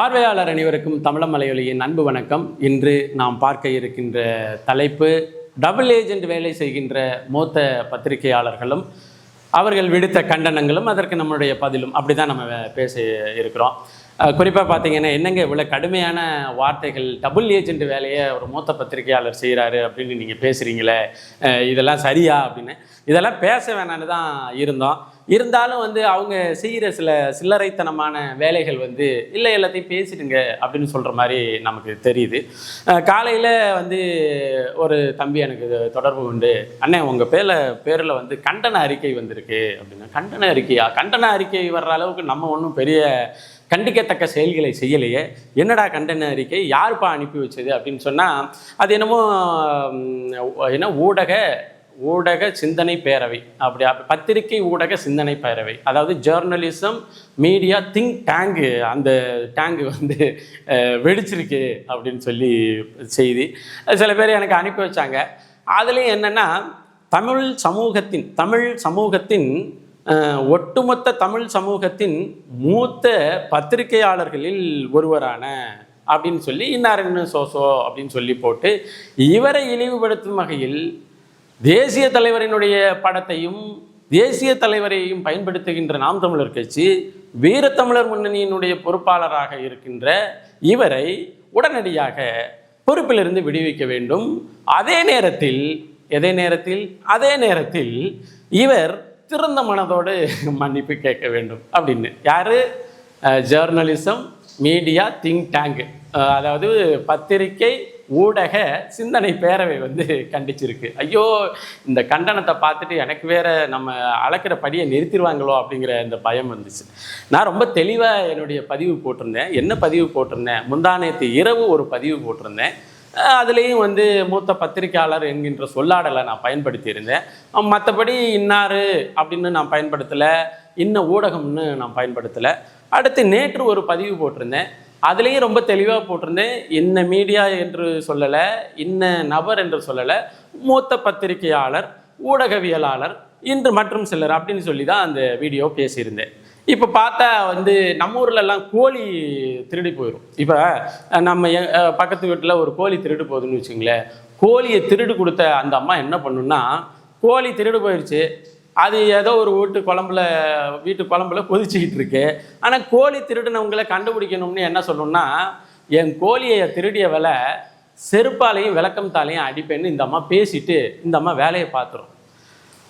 பார்வையாளர் அனைவருக்கும் தமிழ் மலையொலியின் அன்பு வணக்கம். இன்று நாம் பார்க்க இருக்கின்ற தலைப்பு டபுள் ஏஜென்ட் வேலை செய்கின்ற மூத்த பத்திரிகையாளர்களும் அவர்கள் விடுத்த கண்டனங்களும் அதற்கு நம்மளுடைய பதிலும் அப்படி தான் நம்ம பேச இருக்கிறோம். குறிப்பாக பார்த்தீங்கன்னா என்னங்க இவ்வளோ கடுமையான வார்த்தைகள், டபுள் ஏஜென்ட் வேலையை ஒரு மூத்த பத்திரிகையாளர் செய்கிறாரு அப்படின்னு நீங்கள் பேசுகிறீங்களே, இதெல்லாம் சரியா அப்படின்னு இதெல்லாம் பேச வேணான்னு தான் இருந்தாலும் அவங்க செய்கிற சில சில்லறைத்தனமான வேலைகள் இல்லை எல்லாத்தையும் பேசிடுங்க அப்படின்னு சொல்கிற மாதிரி நமக்கு தெரியுது. காலையில் ஒரு தம்பி எனக்கு தொடர்பு உண்டு, அண்ணே உங்கள் பேரில் கண்டன அறிக்கை வந்திருக்கு அப்படின்னா. கண்டன அறிக்கையா? கண்டன அறிக்கை வர்ற அளவுக்கு நம்ம ஒன்றும் பெரிய கண்டிக்கத்தக்க செயல்களை செய்யலையே, என்னடா கண்டன அறிக்கை, யாருப்பா அனுப்பி வச்சது அப்படின்னு சொன்னால் அது என்ன ஊடக சிந்தனை பேரவை, அப்படி பத்திரிகை ஊடக சிந்தனை பேரவை, அதாவது ஜேர்னலிசம் மீடியா திங்க் டேங்கு, அந்த டேங்கு வெடிச்சிருக்கு அப்படின்னு சொல்லி செய்தி சில பேர் எனக்கு அனுப்பி வச்சாங்க. அதுலேயும் என்னென்னா தமிழ் சமூகத்தின் ஒட்டுமொத்த தமிழ் சமூகத்தின் மூத்த பத்திரிகையாளர்களில் ஒருவரான அப்படின்னு சொல்லி இன்னாரன்னு சோசோ அப்படின்னு சொல்லி போட்டு இவரை இழிவுபடுத்தும் வகையில் தேசிய தலைவரினுடைய படத்தையும் தேசிய தலைவரையும் பயன்படுத்துகின்ற நாம் தமிழர் கட்சி வீரத்தமிழர் முன்னணியினுடைய பொறுப்பாளராக இருக்கின்ற இவரை உடனடியாக பொறுப்பிலிருந்து விடுவிக்க வேண்டும். அதே நேரத்தில் இவர் திறந்த மனதோடு மன்னிப்பு கேட்க வேண்டும் அப்படின்னு. யார்? ஜேர்னலிசம் மீடியா திங்க் டேங்க், அதாவது பத்திரிகை ஊடக சிந்தனை பேரவை கண்டிச்சிருக்கு. ஐயோ, இந்த கண்டனத்தை பார்த்துட்டு எனக்கு வேற நம்ம அளக்கிற படியை நிறுத்திடுவாங்களோ அப்படிங்கிற இந்த பயம் வந்துச்சு. நான் ரொம்ப தெளிவாக என்னுடைய பதிவு போட்டிருந்தேன். என்ன பதிவு போட்டிருந்தேன்? முந்தானேத்து இரவு ஒரு பதிவு போட்டிருந்தேன். அதுலேயும் மூத்த பத்திரிகையாளர் என்கின்ற சொல்லாடலை நான் பயன்படுத்தியிருந்தேன். மற்றபடி இன்னாரு அப்படின்னு நான் பயன்படுத்தலை, இன்ன ஊடகம்னு நான் பயன்படுத்தலை. அடுத்து நேற்று ஒரு பதிவு போட்டிருந்தேன். அதுலேயும் ரொம்ப தெளிவாக போட்டிருந்தேன். இன்ன மீடியா என்று சொல்லலை, இன்ன நபர் என்று சொல்லலை, மூத்த பத்திரிகையாளர், ஊடகவியலாளர், இன்று மற்றும் சிலர் அப்படின்னு சொல்லி தான் அந்த வீடியோ பேசியிருந்தேன். இப்போ பார்த்தா நம்ம ஊர்லெல்லாம் கோழி திருடி போயிடும். இப்போ நம்ம பக்கத்து வீட்டில் ஒரு கோழி திருடு போகுதுன்னு வச்சுங்களேன். கோழியை திருடு கொடுத்த அந்த அம்மா என்ன பண்ணுன்னா, கோழி திருடு போயிடுச்சு, அது ஏதோ ஒரு வீட்டு குழம்புல கொதிச்சுக்கிட்டு இருக்கு. ஆனால் கோழி திருடுனவங்களை கண்டுபிடிக்கணும்னு என்ன சொல்லணும்னா, என் கோழியை திருடிய வேலை செருப்பாலையும் விளக்கம் தாலையும் அடிப்பேன்னு இந்த அம்மா பேசிட்டு இந்த அம்மா வேலையை பார்த்துரும்.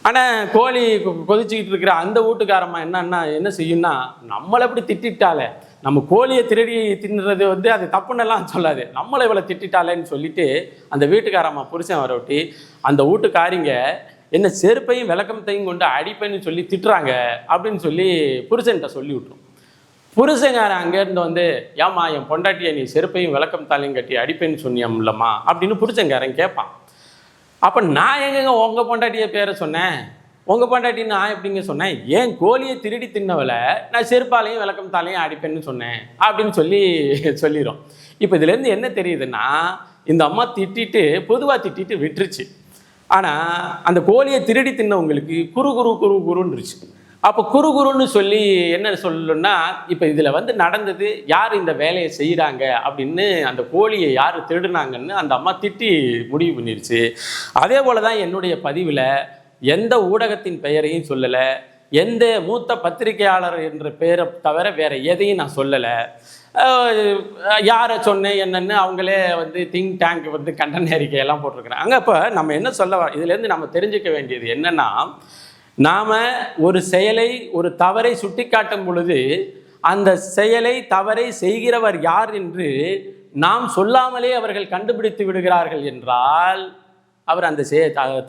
ஆனால் கோழி கொதிச்சுக்கிட்டு இருக்கிற அந்த வீட்டுக்காரம்மா என்ன செய்யும்னா, நம்மளை எப்படி திட்டாலே, நம்ம கோழியை திருடி தின்னுறது அது தப்புன்னெல்லாம் சொல்லாது, நம்மளை இவ்வளோ திட்டாலேன்னு சொல்லிட்டு அந்த வீட்டுக்காரம்மா புருஷன் வர விட்டி அந்த வீட்டுக்காரிங்க என்ன செருப்பையும் விளக்கத்தையும் கொண்டு அடிப்பேன்னு சொல்லி திட்டுறாங்க அப்படின்னு சொல்லி புருஷன்கிட்ட சொல்லி விட்டுரும். புருஷங்காரன் அங்கேருந்து ஏம்மா என் பொண்டாட்டியை நீ செருப்பையும் விளக்கம் தாலையும் கட்டி அடிப்பேன்னு சொன்னியம்லம்மா அப்படின்னு புருஷங்காரன் கேட்பான். அப்போ நான் எங்கங்க உங்கள் பொண்டாட்டியை பேரை சொன்னேன்? உங்கள் பொண்டாட்டின்னு நான் எப்படிங்க சொன்னேன்? ஏன் கோழியை திருடி தின்னவலை நான் செருப்பாலையும் விளக்கம் தாலையும் அடிப்பேன்னு சொன்னேன் அப்படின்னு சொல்லிடும். இப்போ இதுலேருந்து என்ன தெரியுதுன்னா, இந்த அம்மா பொதுவாக திட்டிட்டு விட்டுருச்சு. ஆனால் அந்த கோழியை திருடி தின்னவங்களுக்கு குருன்னுருச்சு. அப்போ குருன்னு சொல்லி என்ன சொல்லணும்னா, இப்போ இதில் நடந்தது யார் இந்த வேலையை செய்கிறாங்க அப்படின்னு, அந்த கோழியை யார் திருடுனாங்கன்னு அந்த அம்மா திட்டி முடிவு பண்ணிருச்சு. அதே போல் தான் என்னுடைய பதிவில் எந்த ஊடகத்தின் பெயரையும் சொல்லலை, எந்த மூத்த பத்திரிகையாளர் என்ற பெயரை தவிர வேறு எதையும் நான் சொல்லலை. யாரை சொன்னேன் என்னன்னு அவங்களே திங்க் டேங்க் கண்டன அறிக்கையெல்லாம் போட்டிருக்கிறாங்க. அங்கே இப்போ நம்ம என்ன இதுலேருந்து நம்ம தெரிஞ்சுக்க வேண்டியது என்னென்னா, நாம் ஒரு செயலை ஒரு தவறை சுட்டி காட்டும் பொழுது அந்த தவறை செய்கிறவர் யார் என்று நாம் சொல்லாமலே அவர்கள் கண்டுபிடித்து விடுகிறார்கள் என்றால் அவர் அந்த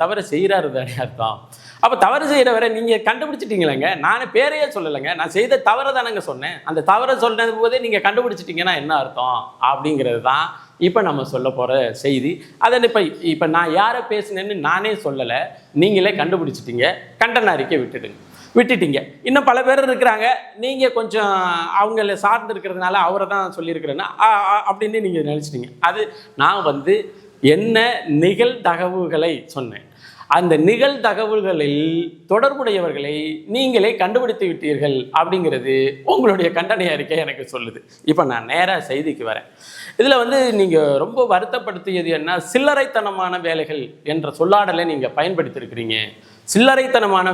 தவறை செய்கிறாரு தானே அர்த்தம். அப்போ தவறு செய்கிறவரை நீங்கள் கண்டுபிடிச்சிட்டிங்களேங்க, நான் பேரையே சொல்லலைங்க, நான் செய்த தவறை தானேங்க சொன்னேன். அந்த தவறை சொன்னது போதே நீங்கள் கண்டுபிடிச்சிட்டிங்கன்னா என்ன அர்த்தம் அப்படிங்கிறது தான் இப்போ நம்ம சொல்ல போகிற செய்தி. அதை இப்போ நான் யாரை பேசினேன்னு நானே சொல்லலை, நீங்களே கண்டுபிடிச்சிட்டிங்க. கண்டன அறிக்கை விட்டுட்டீங்க. இன்னும் பல பேர் இருக்கிறாங்க, நீங்கள் கொஞ்சம் அவங்கள சார்ந்து இருக்கிறதுனால அவரை தான் சொல்லியிருக்கிறேன்னா அப்படின்னு நீங்கள் நினச்சிட்டிங்க. அது நான் என்ன நிகழ்தகவுகளை சொன்னேன். அந்த நிகழ்தகவல்களில் தொடர்புடையவர்களை நீங்களே கண்டுபிடித்து விட்டீர்கள் அப்படிங்கிறது உங்களுடைய கண்டன அறிக்கை எனக்கு சொல்லுது. இப்போ நான் நேராக செய்திக்கு வரேன். இதில் வந்து நீங்கள் ரொம்ப வருத்தப்படுத்தியது என்ன, சில்லறைத்தனமான வேலைகள் என்ற சொல்லாடலை நீங்கள் பயன்படுத்தியிருக்கிறீங்க. சில்லறைத்தனமான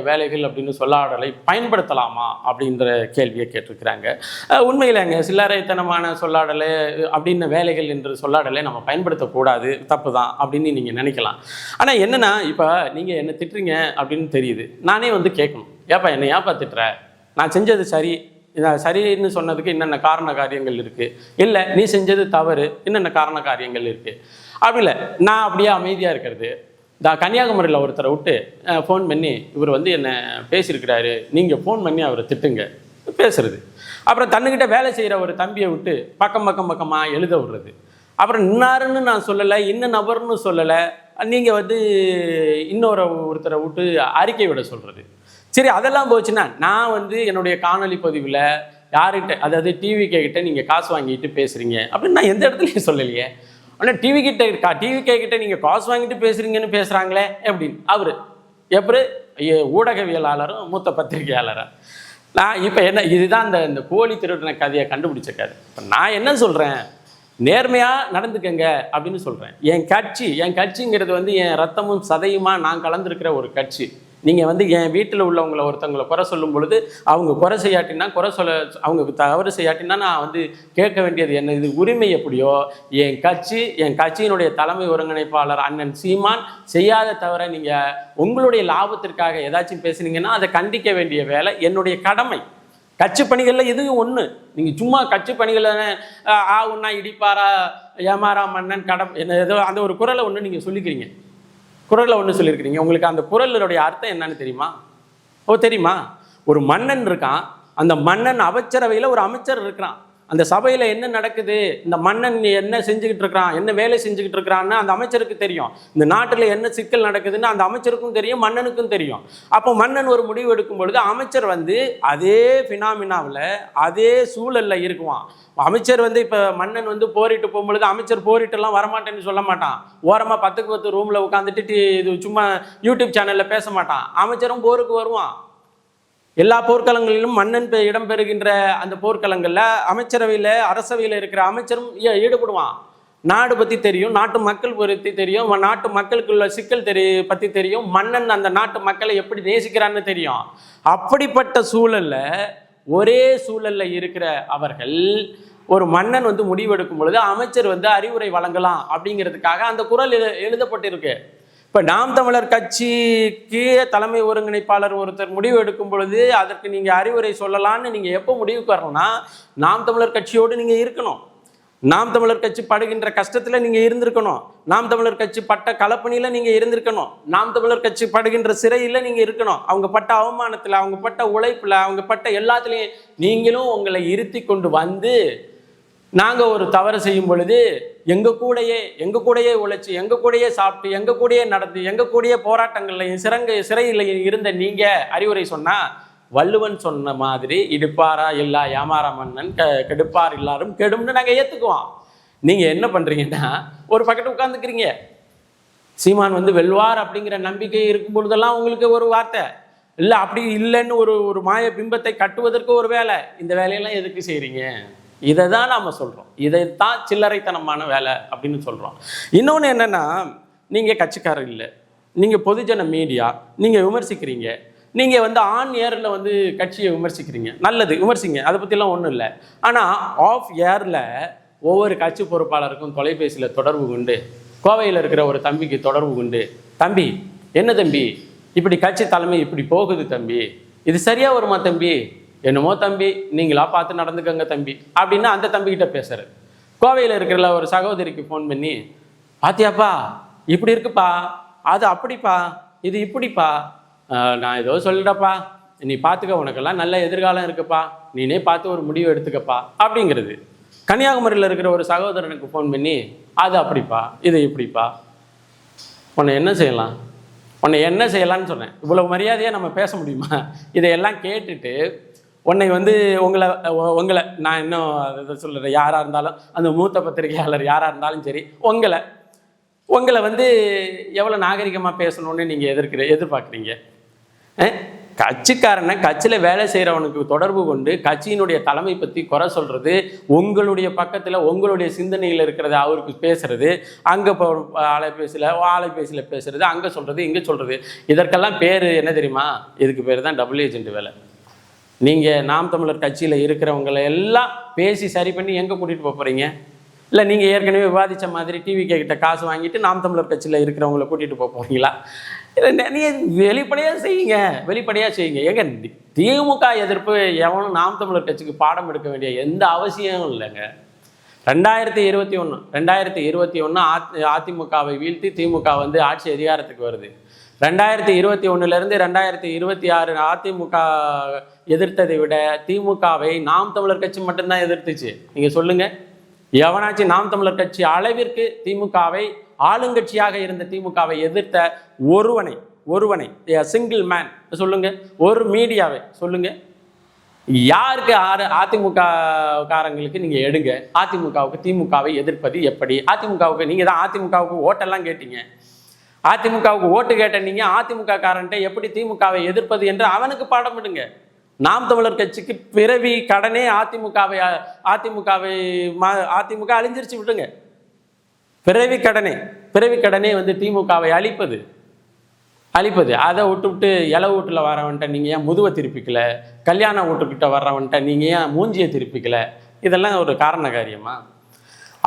வேலைகள் அப்படின்னு சொல்லாடலை பயன்படுத்தலாமா அப்படின்ற கேள்வியை கேட்டிருக்கிறாங்க. உண்மையிலேங்க சில்லறைத்தனமான சொல்லாடலை அப்படின்னு வேலைகள் என்று சொல்லாடலை நம்ம பயன்படுத்தக்கூடாது, தப்பு தான் அப்படின்னு நீங்கள் நினைக்கலாம். ஆனால் என்னென்னா, இப்போ நீங்கள் என்ன திட்டுறீங்க அப்படின்னு தெரியுது, நானே வந்து கேட்கணும், ஏப்பா என்னை ஏப்பா திட்டுற, நான் செஞ்சது சரி, சரின்னு சொன்னதுக்கு என்னென்ன காரண காரியங்கள் இருக்குது, இல்லை நீ செஞ்சது தவறு, என்னென்ன காரண காரியங்கள் இருக்குது. அப்படி இல்லை, நான் அப்படியே அமைதியாக இருக்கிறது. கன்னியாகுமரியில் ஒருத்தரை விட்டு ஃபோன் பண்ணி இவர் வந்து என்னை பேசியிருக்கிறாரு, நீங்கள் ஃபோன் பண்ணி அவரை திட்டுங்க பேசுறது. அப்புறம் தன்னுக்கிட்ட வேலை செய்கிற ஒரு தம்பியை விட்டு பக்கமாக எழுத விடுறது. அப்புறம் இன்னாருன்னு நான் சொல்லலை, இன்னும் நபர்னு சொல்லலை, நீங்கள் வந்து ஒருத்தரை விட்டு அறிக்கை விட சொல்கிறது. சரி, அதெல்லாம் போச்சுன்னா நான் வந்து என்னுடைய காணொலி பதிவில் யார்கிட்ட, அதாவது டிவி கிட்ட நீங்கள் காசு வாங்கிட்டு பேசுகிறீங்க அப்படின்னு நான் எந்த இடத்துலையும் சொல்லலையே. ஆனால் டிவி கிட்ட நீங்கள் காசு வாங்கிட்டு பேசுகிறீங்கன்னு பேசுகிறாங்களே அப்படின்னு அவர் எப்படி ஊடகவியலாளரும் மூத்த பத்திரிகையாளரும். நான் இப்போ என்ன, இதுதான் இந்த கோழி திருடின கதையை கண்டுபிடிச்ச கதை. இப்போ நான் என்ன சொல்கிறேன், நேர்மையாக நடந்துக்கங்க அப்படின்னு சொல்கிறேன். என் கட்சிங்கிறது வந்து என் ரத்தமும் சதையுமா நான் கலந்துருக்கிற ஒரு கட்சி. நீங்கள் வந்து என் வீட்டில் உள்ளவங்களை ஒருத்தவங்களை குறை சொல்லும் பொழுது அவங்க குறை செய்யாட்டினா அவங்க தவறு செய்யாட்டினா நான் வந்து கேட்க வேண்டியது என்ன, இது உரிமை எப்படியோ என் கட்சியினுடைய தலைமை ஒருங்கிணைப்பாளர் அண்ணன் சீமான் செய்யாத தவிர நீங்கள் உங்களுடைய லாபத்திற்காக ஏதாச்சும் பேசுனீங்கன்னா அதை கண்டிக்க வேண்டிய வேலை என்னுடைய கடமை. கட்சி பணிகளில் இதுவும் ஒன்று. நீங்கள் சும்மா கட்சி பணிகளில் ஒன்றா இடிப்பாரா ஏமாறா மன்னன் என்ன ஏதோ அந்த ஒரு குரலை ஒன்று நீங்கள் சொல்லிக்கிறீங்க, குரலில் ஒன்று சொல்லியிருக்கிறீங்க. உங்களுக்கு அந்த குரலுடைய அர்த்தம் என்னன்னு தெரியுமா? ஒரு மன்னன் இருக்கான், அந்த மன்னன் அமைச்சரவையில் ஒரு அமைச்சர் இருக்கிறான். அந்த சபையில் என்ன நடக்குது, இந்த மன்னன் என்ன செஞ்சுக்கிட்டு இருக்கிறான், என்ன வேலை செஞ்சுக்கிட்டு இருக்கிறான்னு அந்த அமைச்சருக்கு தெரியும். இந்த நாட்டில் என்ன சிக்கல் நடக்குதுன்னு அந்த அமைச்சருக்கும் தெரியும், மன்னனுக்கும் தெரியும். அப்போ மன்னன் ஒரு முடிவு எடுக்கும் பொழுது அமைச்சர் வந்து அதே ஃபினாமினாவில் அதே சூழலில் இருக்குவான். அமைச்சர் வந்து இப்போ மன்னன் வந்து போரிட்டு போகும்பொழுது அமைச்சர் போரிட்டெல்லாம் வரமாட்டேன்னு சொல்ல மாட்டான். ஓரமாக 10க்கு 10 ரூமில் உட்காந்துட்டு இது சும்மா யூடியூப் சேனலில் பேச மாட்டான். அமைச்சரும் போருக்கு வருவான். எல்லா போர்க்களங்களிலும் மன்னன் இடம்பெறுகின்ற அந்த போர்க்களங்களில் அமைச்சரவையில் அரசவையில் இருக்கிற அமைச்சரும் ஈடுபடுவான். நாடு பற்றி தெரியும், நாட்டு மக்கள் பற்றி தெரியும், நாட்டு மக்களுக்குள்ள சிக்கல் பற்றி தெரியும், மன்னன் அந்த நாட்டு மக்களை எப்படி நேசிக்கிறான்னு தெரியும். அப்படிப்பட்ட சூழலில் ஒரே சூழலில் இருக்கிற அவர்கள் ஒரு மன்னன் வந்து முடிவெடுக்கும் பொழுது அமைச்சர் வந்து அறிவுரை வழங்கலாம் அப்படிங்கிறதுக்காக அந்த குரல் எழுதப்பட்டிருக்கு. இப்போ நாம் தமிழர் கட்சிக்கு தலைமை ஒருங்கிணைப்பாளர் ஒருத்தர் முடிவு எடுக்கும் பொழுது அதற்கு நீங்கள் அறிவுரை சொல்லலான்னு நீங்கள் எப்போ முடிவுக்கு வரணும்னா நாம் தமிழர் கட்சியோடு நீங்கள் இருக்கணும். நாம் தமிழர் கட்சி படுகின்ற கஷ்டத்தில் நீங்கள் இருந்திருக்கணும். நாம் தமிழர் கட்சி பட்ட களப்பணியில் நீங்கள் இருந்திருக்கணும். நாம் தமிழர் கட்சி படுகின்ற சிறையில் நீங்கள் இருக்கணும். அவங்க பட்ட அவமானத்தில், அவங்க பட்ட உழைப்பில், அவங்க பட்ட எல்லாத்துலேயும் நீங்களும் உங்களை இருத்தி கொண்டு வந்து நாங்கள் ஒரு தவறு செய்யும் பொழுது எங்கள் கூடையே உழைச்சி, எங்கள் கூடையே சாப்பிட்டு, எங்கள் கூடையே நடத்தி, எங்கள் கூடையே போராட்டங்கள்லையும் சிறையில் இருந்த நீங்கள் அறிவுரை சொன்னால் வள்ளுவன் சொன்ன மாதிரி இடுப்பாரா இல்லா ஏமாறா மன்னன் கெடுப்பார் எல்லாரும் கெடும்னு நாங்கள் ஏற்றுக்குவோம். நீங்கள் என்ன பண்ணுறீங்கன்னா ஒரு பக்கெட்டு உட்காந்துக்கிறீங்க. சீமான் வந்து வெல்வார் அப்படிங்கிற நம்பிக்கை இருக்கும் பொழுதெல்லாம் உங்களுக்கு ஒரு வார்த்தை இல்லை, அப்படி இல்லைன்னு ஒரு மாய பிம்பத்தை கட்டுவதற்கு ஒரு வேலை. இந்த வேலையெல்லாம் எதுக்கு செய்கிறீங்க? இதை தான் நாம் சொல்கிறோம். இதைத்தான் சில்லறைத்தனமான வேலை அப்படின்னு சொல்கிறோம். இன்னொன்று என்னென்னா, நீங்கள் கட்சிக்காரர் இல்லை, நீங்கள் பொதுஜன மீடியா, நீங்கள் விமர்சிக்கிறீங்க. நீங்கள் வந்து ஆன் ஏரில் வந்து கட்சியை விமர்சிக்கிறீங்க, நல்லது, விமர்சிங்க, அதை பற்றிலாம் ஒன்றும் இல்லை. ஆனால் ஆஃப் ஏரில் ஒவ்வொரு கட்சி பொறுப்பாளருக்கும் தொலைபேசியில் தொடர்பு கொண்டு, கோவையில் இருக்கிற ஒரு தம்பிக்கு தொடர்பு கொண்டு, தம்பி என்ன தம்பி இப்படி கட்சி தலைமை இப்படி போகுது தம்பி, இது சரியாக வருமா தம்பி, என்னமோ தம்பி நீங்களா பார்த்து நடந்துக்கங்க தம்பி அப்படின்னு அந்த தம்பிக்கிட்ட பேசுறது. கோவையில் இருக்கிற ஒரு சகோதரிக்கு ஃபோன் பண்ணி, பாத்தியாப்பா இப்படி இருக்குப்பா, அது அப்படிப்பா, இது இப்படிப்பா, நான் ஏதோ சொல்லிடப்பா, நீ பார்த்துக்க, உனக்கெல்லாம் நல்ல எதிர்காலம் இருக்குப்பா, நீனே பார்த்து ஒரு முடிவு எடுத்துக்கப்பா அப்படிங்கிறது. கன்னியாகுமரியில் இருக்கிற ஒரு சகோதரனுக்கு ஃபோன் பண்ணி, அது அப்படிப்பா, இது இப்படிப்பா, உன்னை என்ன செய்யலான்னு சொன்னேன். இவ்வளவு மரியாதையாக நம்ம பேச முடியுமா? இதையெல்லாம் கேட்டுட்டு உன்னை வந்து உங்களை நான் இன்னும் அதை சொல்கிறேன், யாராக இருந்தாலும் அந்த மூத்த பத்திரிகையாளர் யாராக இருந்தாலும் சரி, உங்களை உங்களை வந்து எவ்வளோ நாகரிகமாக பேசணும்னு நீங்கள் எதிர்பார்க்குறீங்க? கட்சிக்காரனை கட்சியில் வேலை செய்கிறவனுக்கு தொடர்பு கொண்டு கட்சியினுடைய தலைமை பற்றி குறை சொல்கிறது, உங்களுடைய பக்கத்தில் உங்களுடைய சிந்தனையில் இருக்கிறத அவருக்கு பேசுறது, அங்கே அலைபேசியில் பேசுறது, அங்கே சொல்கிறது, இங்கே சொல்கிறது, இதற்கெல்லாம் பேர் என்ன தெரியுமா? இதுக்கு பேர் தான் டபுள் ஏஜென்ட் வேலை. நீங்கள் நாம் தமிழர் கட்சியில் இருக்கிறவங்களை எல்லாம் பேசி சரி பண்ணி எங்கே கூட்டிகிட்டு போக போகிறீங்க? இல்லை நீங்கள் ஏற்கனவே விவாதித்த மாதிரி டிவிகே கிட்ட காசு வாங்கிட்டு நாம் தமிழர் கட்சியில் இருக்கிறவங்கள கூட்டிகிட்டு போக போகிறீங்களா? நீங்கள் வெளிப்படையாக செய்யுங்க. எங்க திமுக எதிர்ப்பு எவனும் நாம் தமிழர் கட்சிக்கு பாடம் எடுக்க வேண்டிய எந்த அவசியமும் இல்லைங்க. 2021 அதிமுகவை வீழ்த்தி திமுக வந்து ஆட்சி அதிகாரத்துக்கு வருது. 2021 2026 அதிமுக எதிர்த்ததை விட திமுகவை நாம் தமிழர் கட்சி மட்டும்தான் எதிர்த்துச்சு. நீங்கள் சொல்லுங்கள், எவனாச்சும் நாம் தமிழர் கட்சி அளவிற்கு திமுகவை ஆளுங்கட்சியாக இருந்த திமுகவை எதிர்த்த ஒருவனை சிங்கிள் மேன் சொல்லுங்க, ஒரு மீடியாவை சொல்லுங்க. யாருக்கு அதிமுக காரங்களுக்கு நீங்க எடுங்க. அதிமுகவுக்கு திமுகவை எதிர்ப்பது எப்படி? அதிமுகவுக்கு நீங்க தான் அதிமுகவுக்கு ஓட்டெல்லாம் கேட்டீங்க. அதிமுகவுக்கு ஓட்டு கேட்ட நீங்க அதிமுக காரன்ட்ட எப்படி திமுகவை எதிர்ப்பது என்று அவனுக்கு பாடம் விடுங்க. நாம் தமிழர் கட்சிக்கு பிறவி கடனே அதிமுக அழிஞ்சிருச்சு விடுங்க. பிறவி கடனே வந்து திமுகவை அழிப்பது. அதை விட்டு இலை வீட்டில் வரவன்ட்ட நீங்கள் ஏன் முதுவை திருப்பிக்கல? கல்யாண வீட்டுக்கிட்ட வர்றவன்ட்ட நீங்கள் ஏன் மூஞ்சியை திருப்பிக்கல? இதெல்லாம் ஒரு காரண காரியமா?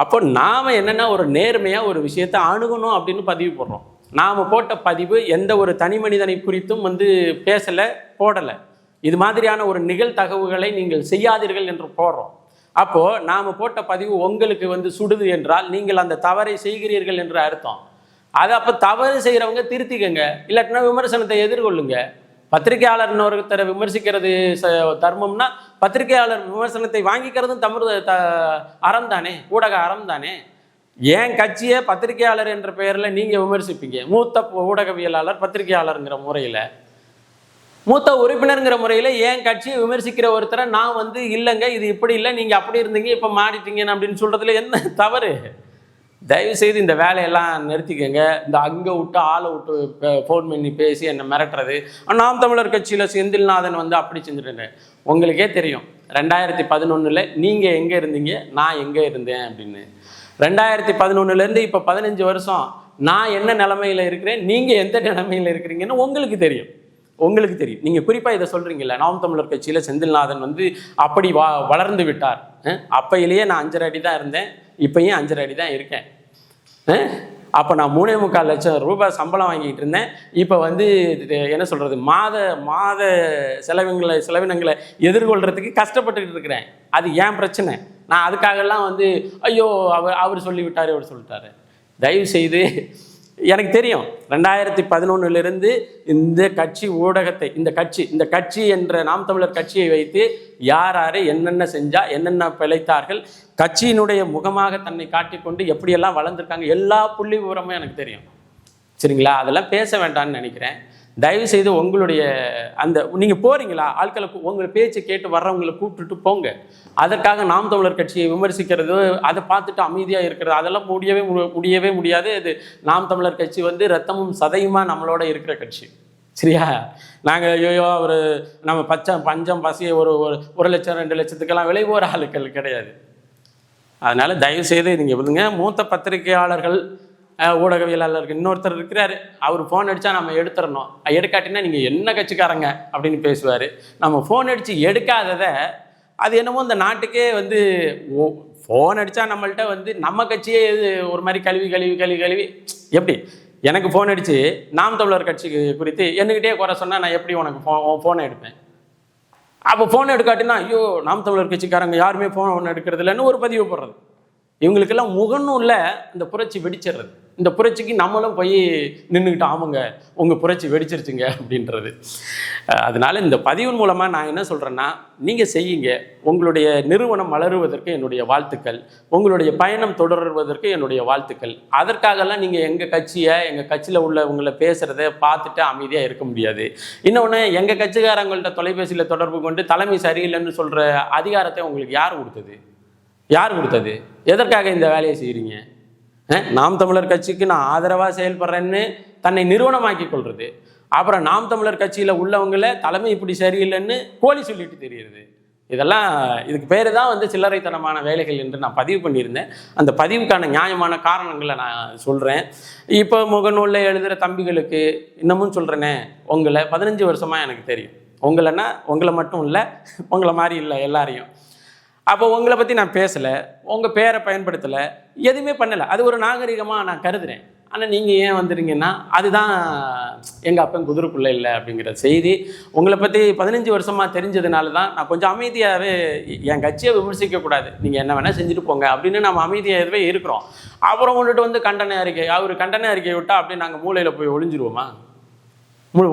அப்போ நாம் என்னென்னா ஒரு நேர்மையாக ஒரு விஷயத்தை அணுகணும் அப்படின்னு பதிவு போடுறோம். நாம் போட்ட பதிவு எந்த ஒரு தனி மனிதனை குறித்தும் வந்து பேசலை, போடலை. இது மாதிரியான ஒரு நிகழ்தகவுகளை நீங்கள் செய்யாதீர்கள் என்று போடுறோம். அப்போது நாம் போட்ட பதிவு உங்களுக்கு வந்து சுடுது என்றால் நீங்கள் அந்த தவறை செய்கிறீர்கள் என்று அர்த்தம். அது அப்போ தவறு செய்கிறவங்க திருத்திக்கங்க, இல்லாட்டினா விமர்சனத்தை எதிர்கொள்ளுங்க. பத்திரிகையாளர்னு ஒருத்தரை விமர்சிக்கிறது தர்மம்னா பத்திரிகையாளர் விமர்சனத்தை வாங்கிக்கிறதும் அறம் தானே, ஊடக அறம் தானே. ஏன் கட்சியை பத்திரிகையாளர் என்ற பெயரில் நீங்கள் விமர்சிப்பீங்க? மூத்த ஊடகவியலாளர் பத்திரிகையாளருங்கிற முறையில், மூத்த உறுப்பினருங்கிற முறையில் ஏன் கட்சியை விமர்சிக்கிற ஒருத்தரை நான் வந்து இல்லைங்க இது இப்படி இல்லை, நீங்கள் அப்படி இருந்தீங்க இப்போ மாறிட்டீங்கன்னு அப்படின்னு சொல்கிறதுல என்ன தவறு? தயவுசெய்து இந்த வேலையெல்லாம் நிறுத்திக்கங்க. இந்த அங்கே விட்டு ஆளை விட்டு ஃபோன் பண்ணி பேசி என்னை மிரட்டுறது. நாம் தமிழர் கட்சியில் செந்தில்நாதன் வந்து அப்படி செஞ்சுட்டேன். உங்களுக்கே தெரியும் 2011 நீங்கள் எங்கே இருந்தீங்க, நான் எங்கே இருந்தேன் அப்படின்னு. 2011 இப்போ 15 வருஷம் நான் என்ன நிலைமையில் இருக்கிறேன், நீங்கள் எந்த நிலைமையில் இருக்கிறீங்கன்னு உங்களுக்கு தெரியும். நீங்கள் குறிப்பாக இதை சொல்கிறீங்களா, நாம் தமிழர் கட்சியில் செந்தில்நாதன் வந்து அப்படி வளர்ந்து விட்டார். அப்பையிலேயே நான் 5.5 அடி தான் இருந்தேன், இப்போயும் 5.5 அடி தான் இருக்கேன். அப்போ நான் 3.25 லட்சம் ரூபாய் சம்பளம் வாங்கிட்டு இருந்தேன். இப்போ வந்து என்ன சொல்கிறது, மாத செலவினங்களை எதிர்கொள்கிறதுக்கு கஷ்டப்பட்டுக்கிட்டு இருக்கிறேன். அது ஏன் பிரச்சனை? நான் அதுக்காகலாம் வந்து ஐயோ அவர் சொல்லிவிட்டார் இவர் சொல்லிட்டாரு. தயவு செய்து எனக்கு தெரியும் 2011 இந்த கட்சி ஊடகத்தை இந்த கட்சி என்ற நாம் தமிழர் கட்சியை வைத்து யார் என்னென்ன செஞ்சா என்னென்ன பிழைத்தார்கள், கட்சியினுடைய முகமாக தன்னை காட்டிக்கொண்டு எப்படியெல்லாம் வளர்ந்துருக்காங்க, எல்லா புள்ளி விவரமும் எனக்கு தெரியும். சரிங்களா? அதெல்லாம் பேச வேண்டாம்னு நினைக்கிறேன். தயவு செய்து உங்களுடைய அந்த நீங்கள் போகிறீங்களா, ஆட்களை உங்கள் பேச்சை கேட்டு வர்றவங்களை கூப்பிட்டுட்டு போங்க. அதற்காக நாம் தமிழர் கட்சியை விமர்சிக்கிறது, அதை பார்த்துட்டு அமைதியாக இருக்கிறது, அதெல்லாம் முடியவே முடியாது. இது நாம் தமிழர் கட்சி வந்து ரத்தமும் சதையுமா நம்மளோட இருக்கிற கட்சி. சரியா? நாங்கள் ஐயோ நம்ம பஞ்சம் பசியை ஒரு லட்சம் 2 லட்சத்துக்கெல்லாம் விலை போகிற ஆளுக்கள் கிடையாது. அதனால் தயவு செய்து நீங்கள் விடுங்க. மூத்த பத்திரிகையாளர்கள் ஊடகவியலாளருக்கு இன்னொருத்தர் இருக்கிறாரு, அவர் ஃபோன் அடித்தா நம்ம எடுத்துடணும், எடுக்காட்டினா நீங்கள் என்ன கட்சிக்காரங்க அப்படின்னு பேசுவார். நம்ம ஃபோன் அடித்து எடுக்காததை அது என்னமோ இந்த நாட்டுக்கே வந்து ஃபோன் அடித்தா நம்மள்கிட்ட வந்து நம்ம கட்சியே ஒரு மாதிரி கழுவி எப்படி எனக்கு ஃபோன் அடித்து நாம் தமிழர் கட்சி குறித்து என்னகிட்டே குறை சொன்னால் நான் எப்படி உனக்கு ஃபோனை எடுப்பேன்? அப்போ ஃபோன் எடுக்காட்டினா ஐயோ நாம் தமிழர் கட்சிக்காரங்க யாருமே ஃபோன் எடுக்கிறது இல்லைன்னு ஒரு பதிவு போடுறது. இவங்களுக்கெல்லாம் முகனும் இல்லை, இந்த புரட்சி வெடிச்சிடுறது. இந்த புரட்சிக்கு நம்மளும் போய் நின்றுக்கிட்டு ஆமாங்க உங்கள் புரட்சி வெடிச்சிருச்சுங்க அப்படின்றது. அதனால் இந்த பதிவின் மூலமாக நான் என்ன சொல்கிறேன்னா, நீங்கள் செய்யுங்க. உங்களுடைய நிறுவனம் வளருவதற்கு என்னுடைய வாழ்த்துக்கள், உங்களுடைய பயணம் தொடர்வதற்கு என்னுடைய வாழ்த்துக்கள். அதற்காகலாம் நீங்கள் எங்கள் கட்சியில் உள்ள உங்களை பேசுகிறத பார்த்துட்டு அமைதியாக இருக்க முடியாது. இன்னொன்று, எங்கள் கட்சிக்காரங்கள்ட்ட தொலைபேசியில் தொடர்பு கொண்டு தலைமை சரியில்லைன்னு சொல்கிற அதிகாரத்தை உங்களுக்கு யார் கொடுத்தது? எதற்காக இந்த வேலையை செய்கிறீங்க? நாம் தமிழர் கட்சிக்கு நான் ஆதரவாக செயல்படுறேன்னு தன்னை நிறுவனமாக்கி கொள்வது, அப்புறம் நாம் தமிழர் கட்சியில் உள்ளவங்கள தலைமை இப்படி சரியில்லைன்னு கோழி சொல்லிட்டு தெரியுது. இதெல்லாம் இதுக்கு பேர் தான் வந்து சில்லறைத்தனமான வேலைகள் என்று நான் பதிவு பண்ணியிருந்தேன். அந்த பதிவுக்கான நியாயமான காரணங்களை நான் சொல்கிறேன். இப்போ முகநூலில் எழுதுகிற தம்பிகளுக்கு இன்னமும் சொல்கிறேனே, உங்களை 15 வருஷமாக எனக்கு தெரியும். உங்களைன்னா உங்களை மட்டும் இல்லை, உங்களை மாதிரி இல்லை எல்லாரையும். அப்போ உங்களை பற்றி நான் பேசலை, உங்கள் பேரை பயன்படுத்தலை, எதுவுமே பண்ணலை. அது ஒரு நாகரிகமாக நான் கருதுகிறேன். ஆனால் நீங்கள் ஏன் வந்துடுங்கன்னா அதுதான் எங்கள் அப்பன் குதிரைக்குள்ளே இல்லை அப்படிங்கிற செய்தி உங்களை பற்றி 15 வருஷமாக தெரிஞ்சதுனால தான் நான் கொஞ்சம் அமைதியாகவே என் கட்சியை விமர்சிக்கக்கூடாது, நீங்கள் என்ன வேணால் செஞ்சுட்டு போங்க அப்படின்னு நம்ம அமைதியாகவே இருக்கிறோம். அப்புறம் கொண்டுட்டு வந்து கண்டன அறிக்கை, அவர் கண்டன அறிக்கை விட்டால் அப்படியே நாங்கள் மூளையில் போய் ஒளிஞ்சிருவோமா?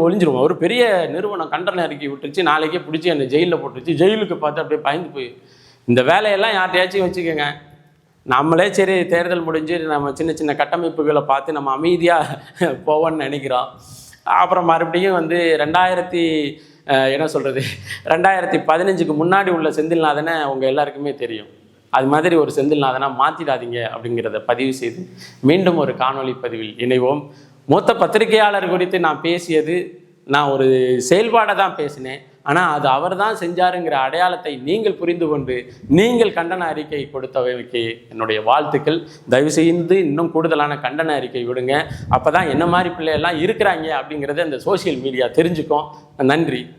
ஒளிஞ்சிருவோம். ஒரு பெரிய நிறுவனம் கண்டன அறிக்கை விட்டுருச்சு, நாளைக்கே பிடிச்சி என்னை ஜெயிலில் போட்டுருச்சு, ஜெயிலுக்கு பார்த்து அப்படியே பயந்து போய் இந்த வேலையெல்லாம் யார்ட்டையாச்சும் வச்சுக்கோங்க. நம்மளே சரி தேர்தல் முடிஞ்சு நம்ம சின்ன சின்ன கட்டமைப்புகளை பார்த்து நம்ம அமைதியாக போவோன்னு நினைக்கிறோம். அப்புறம் மறுபடியும் வந்து 2015க்கு முன்னாடி உள்ள செந்தில்நாதனை உங்கள் எல்லாருக்குமே தெரியும். அது மாதிரி ஒரு செந்தில்நாதனாக மாற்றிடாதீங்க அப்படிங்கிறத பதிவு செய்து மீண்டும் ஒரு காணொளி பதிவில் இணைவோம். மூத்த பத்திரிகையாளர் குறித்து நான் பேசியது நான் ஒரு செயல்பாடை தான் பேசினேன். ஆனால் அது அவர் தான் செஞ்சாருங்கிற அடையாளத்தை நீங்கள் புரிந்து கொண்டு நீங்கள் கண்டன அறிக்கை கொடுத்தவைக்கு என்னுடைய வாழ்த்துக்கள். தயவு செய்து இன்னும் கூடுதலான கண்டன அறிக்கை விடுங்க. அப்போ தான் என்ன மாதிரி பிள்ளையெல்லாம் இருக்கிறாங்க அப்படிங்கிறத இந்த சோசியல் மீடியா தெரிஞ்சுக்கும். நன்றி.